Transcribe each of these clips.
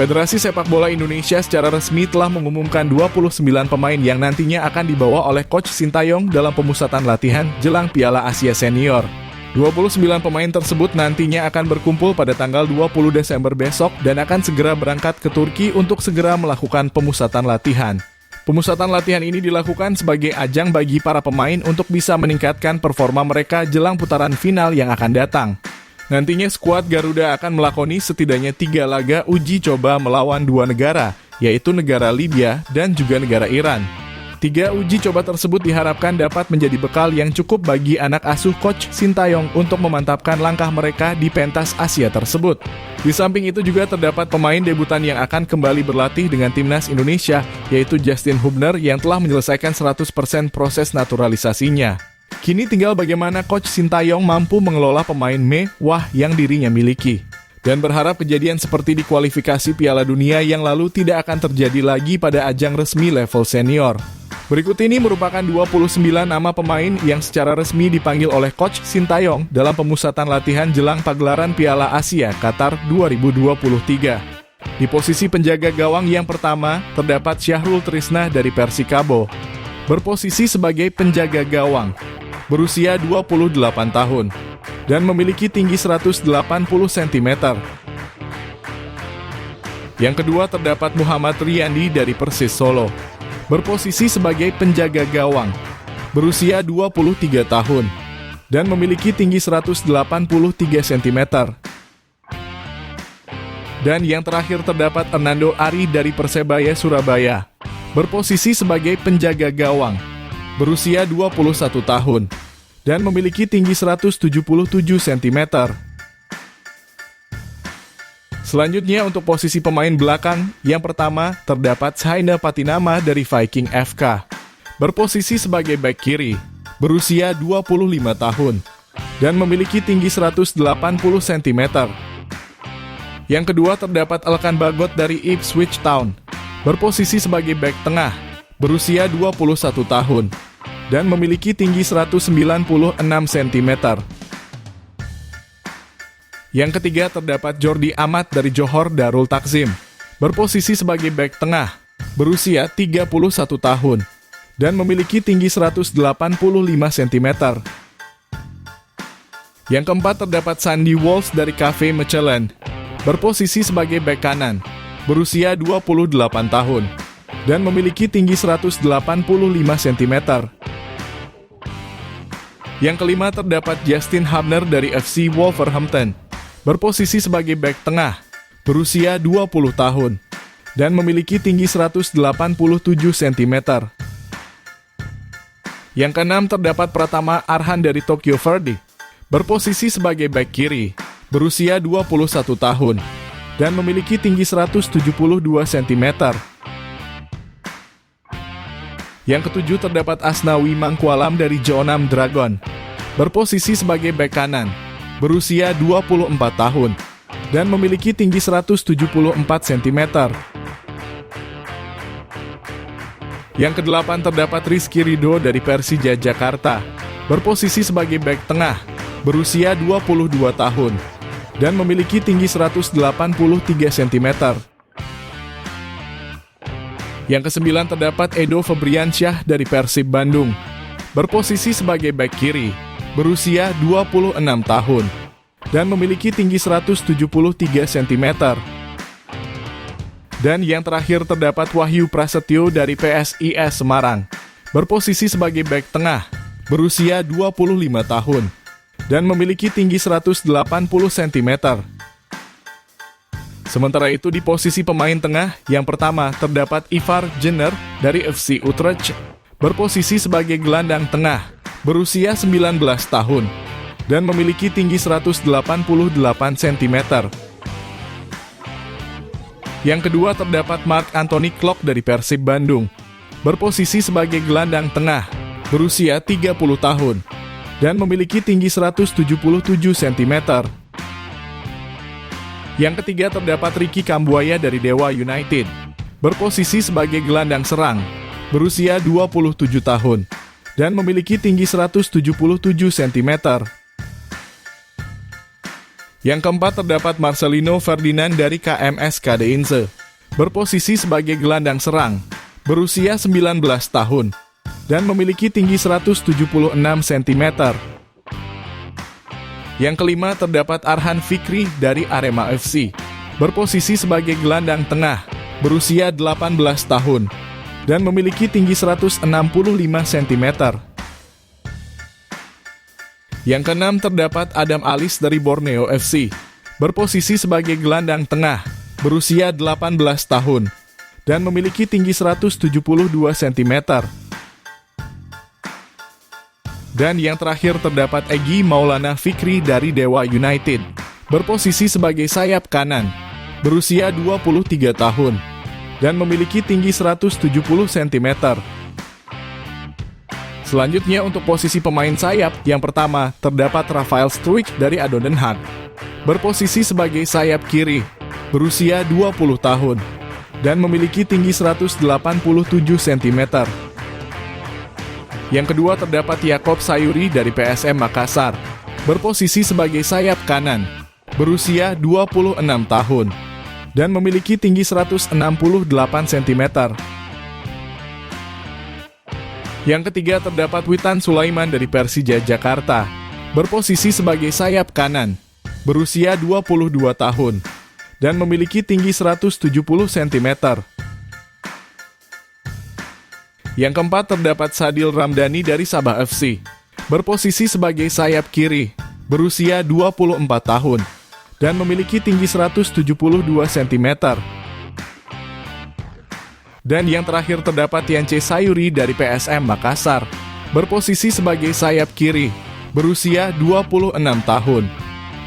Federasi Sepak Bola Indonesia secara resmi telah mengumumkan 29 pemain yang nantinya akan dibawa oleh Coach Sintayong dalam pemusatan latihan jelang Piala Asia Senior. 29 pemain tersebut nantinya akan berkumpul pada tanggal 20 Desember besok dan akan segera berangkat ke Turki untuk segera melakukan pemusatan latihan. Pemusatan latihan ini dilakukan sebagai ajang bagi para pemain untuk bisa meningkatkan performa mereka jelang putaran final yang akan datang. Nantinya skuad Garuda akan melakoni setidaknya 3 laga uji coba melawan 2 negara, yaitu negara Libya dan juga negara Iran. 3 uji coba tersebut diharapkan dapat menjadi bekal yang cukup bagi anak asuh Coach Sintayong untuk memantapkan langkah mereka di pentas Asia tersebut. Di samping itu juga terdapat pemain debutan yang akan kembali berlatih dengan timnas Indonesia, yaitu Justin Hubner yang telah menyelesaikan 100% proses naturalisasinya. Kini tinggal bagaimana Coach Sintayong mampu mengelola pemain mewah yang dirinya miliki. Dan berharap kejadian seperti di kualifikasi Piala Dunia yang lalu tidak akan terjadi lagi pada ajang resmi level senior. Berikut ini merupakan 29 nama pemain yang secara resmi dipanggil oleh Coach Sintayong dalam pemusatan latihan jelang pagelaran Piala Asia Qatar 2023. Di posisi penjaga gawang yang pertama, terdapat Syahrul Trisnah dari Persikabo. Berposisi sebagai penjaga gawang, berusia 28 tahun, dan memiliki tinggi 180 cm. Yang kedua terdapat Muhammad Riyandi dari Persis Solo. Berposisi sebagai penjaga gawang, berusia 23 tahun, dan memiliki tinggi 183 cm. Dan yang terakhir terdapat Hernando Ari dari Persebaya Surabaya. Berposisi sebagai penjaga gawang, berusia 21 tahun, dan memiliki tinggi 177 cm. Selanjutnya untuk posisi pemain belakang, yang pertama terdapat Shaina Patinama dari Viking FK. Berposisi sebagai bek kiri, berusia 25 tahun, dan memiliki tinggi 180 cm. Yang kedua terdapat Elkan Bagot dari Ipswich Town. Berposisi sebagai bek tengah, berusia 21 tahun, dan memiliki tinggi 196 cm. Yang ketiga terdapat Jordi Amat dari Johor Darul Takzim. Berposisi sebagai bek tengah, berusia 31 tahun, dan memiliki tinggi 185 cm. Yang keempat terdapat Sandy Walsh dari Cafe Mechelen. Berposisi sebagai bek kanan, berusia 28 tahun, dan memiliki tinggi 185 cm. Yang kelima terdapat Justin Hubner dari FC Wolverhampton. Berposisi sebagai bek tengah, berusia 20 tahun, dan memiliki tinggi 187 cm. Yang keenam terdapat Pratama Arhan dari Tokyo Verdy. Berposisi sebagai bek kiri, berusia 21 tahun, dan memiliki tinggi 172 cm. Yang ketujuh terdapat Asnawi Mangkualam dari Jeonnam Dragon. Berposisi sebagai bek kanan, berusia 24 tahun, dan memiliki tinggi 174 cm. Yang kedelapan terdapat Rizky Ridho dari Persija Jakarta. Berposisi sebagai bek tengah, berusia 22 tahun, dan memiliki tinggi 183 cm. Yang kesembilan terdapat Edo Febriansyah dari Persib Bandung. Berposisi sebagai bek kiri, berusia 26 tahun, dan memiliki tinggi 173 cm. Dan yang terakhir terdapat Wahyu Prasetyo dari PSIS Semarang. Berposisi sebagai bek tengah, berusia 25 tahun, dan memiliki tinggi 180 cm. Sementara itu di posisi pemain tengah, yang pertama terdapat Ivar Jenner dari FC Utrecht. Berposisi sebagai gelandang tengah, berusia 19 tahun, dan memiliki tinggi 188 cm. Yang kedua terdapat Mark Anthony Klok dari Persib Bandung. Berposisi sebagai gelandang tengah, berusia 30 tahun, dan memiliki tinggi 177 cm. Yang ketiga terdapat Ricky Kambuaya dari Dewa United. Berposisi sebagai gelandang serang, berusia 27 tahun, dan memiliki tinggi 177 cm. Yang keempat terdapat Marcelino Ferdinand dari KMS Kadeinse, berposisi sebagai gelandang serang, berusia 19 tahun, dan memiliki tinggi 176 cm. Yang kelima terdapat Arhan Fikri dari Arema FC, berposisi sebagai gelandang tengah, berusia 18 tahun, dan memiliki tinggi 165 cm. Yang keenam terdapat Adam Alis dari Borneo FC, berposisi sebagai gelandang tengah, berusia 18 tahun, dan memiliki tinggi 172 cm. Dan yang terakhir terdapat Egy Maulana Fikri dari Dewa United, berposisi sebagai sayap kanan, berusia 23 tahun, dan memiliki tinggi 170 cm. Selanjutnya untuk posisi pemain sayap, yang pertama terdapat Rafael Struijk dari ADO Den Haag, berposisi sebagai sayap kiri, berusia 20 tahun, dan memiliki tinggi 187 cm. Yang kedua terdapat Jakob Sayuri dari PSM Makassar, berposisi sebagai sayap kanan, berusia 26 tahun, dan memiliki tinggi 168 cm. Yang ketiga terdapat Witan Sulaiman dari Persija Jakarta, berposisi sebagai sayap kanan, berusia 22 tahun, dan memiliki tinggi 170 cm. Yang keempat terdapat Sadil Ramdhani dari Sabah FC, berposisi sebagai sayap kiri, berusia 24 tahun, dan memiliki tinggi 172 cm. Dan yang terakhir terdapat Yance Sayuri dari PSM Makassar, berposisi sebagai sayap kiri, berusia 26 tahun,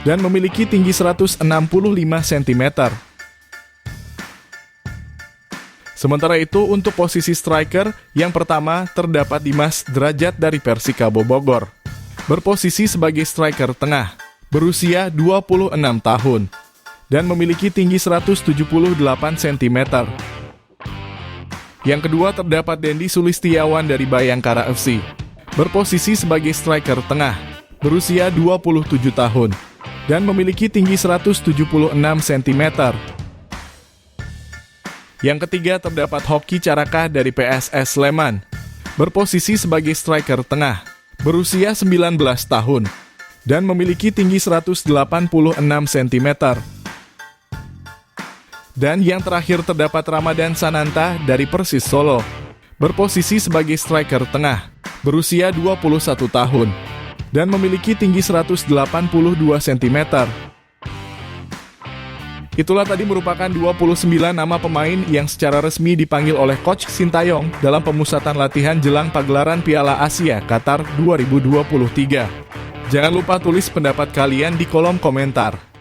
dan memiliki tinggi 165 cm. Sementara itu untuk posisi striker, yang pertama terdapat Dimas Derajat dari Persikabo Bogor, berposisi sebagai striker tengah, berusia 26 tahun, dan memiliki tinggi 178 cm. Yang kedua terdapat Dendi Sulistiawan dari Bayangkara FC, berposisi sebagai striker tengah, berusia 27 tahun, dan memiliki tinggi 176 cm. Yang ketiga terdapat Hoki Caraka dari PSS Sleman, berposisi sebagai striker tengah, berusia 19 tahun, dan memiliki tinggi 186 cm. Dan yang terakhir terdapat Ramadan Sananta dari Persis Solo, berposisi sebagai striker tengah, berusia 21 tahun, dan memiliki tinggi 182 cm. Itulah tadi merupakan 29 nama pemain yang secara resmi dipanggil oleh Coach Sintayong dalam pemusatan latihan jelang pagelaran Piala Asia Qatar 2023. Jangan lupa tulis pendapat kalian di kolom komentar.